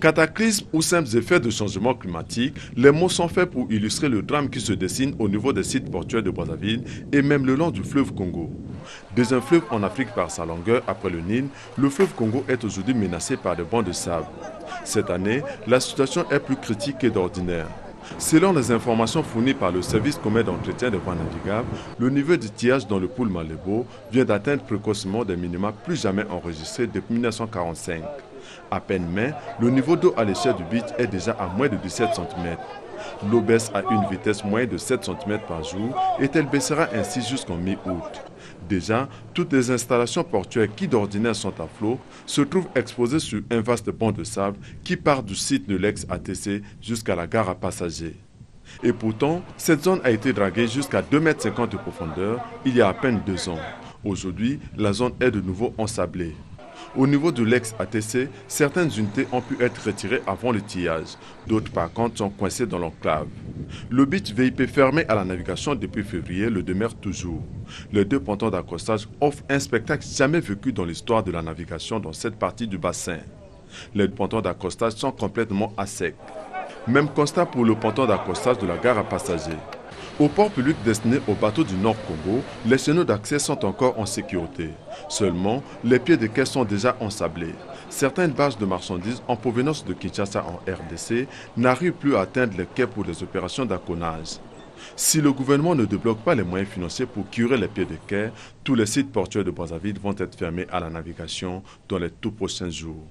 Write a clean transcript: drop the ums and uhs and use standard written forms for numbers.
Cataclysme ou simples effets de changement climatique, les mots sont faits pour illustrer le drame qui se dessine au niveau des sites portuaires de Brazzaville et même le long du fleuve Congo. Deuxième fleuve en Afrique par sa longueur après le Nil, le fleuve Congo est aujourd'hui menacé par des bancs de sable. Cette année, la situation est plus critique que d'ordinaire. Selon les informations fournies par le service commun d'entretien des voies navigables, le niveau de tillage dans le pool Malébo vient d'atteindre précocement des minima plus jamais enregistrés depuis 1945. À peine mai, le niveau d'eau à l'échelle du beach est déjà à moins de 17 cm. L'eau baisse à une vitesse moyenne de 7 cm par jour et elle baissera ainsi jusqu'en mi-août. Déjà, toutes les installations portuaires qui d'ordinaire sont à flot se trouvent exposées sur un vaste banc de sable qui part du site de l'ex-ATC jusqu'à la gare à passagers. Et pourtant, cette zone a été draguée jusqu'à 2,50 m de profondeur il y a à peine 2 ans. Aujourd'hui, la zone est de nouveau ensablée. Au niveau de l'ex-ATC, certaines unités ont pu être retirées avant le tillage. D'autres par contre sont coincées dans l'enclave. Le beach VIP fermé à la navigation depuis février le demeure toujours. Les deux pontons d'accostage offrent un spectacle jamais vécu dans l'histoire de la navigation dans cette partie du bassin. Les pontons d'accostage sont complètement à sec. Même constat pour le ponton d'accostage de la gare à passagers. Au port public destiné aux bateaux du Nord Congo, les chenaux d'accès sont encore en sécurité. Seulement, les pieds de quai sont déjà ensablés. Certaines barges de marchandises en provenance de Kinshasa en RDC n'arrivent plus à atteindre les quais pour des opérations d'accollage. Si le gouvernement ne débloque pas les moyens financiers pour curer les pieds de quai, tous les sites portuaires de Brazzaville vont être fermés à la navigation dans les tout prochains jours.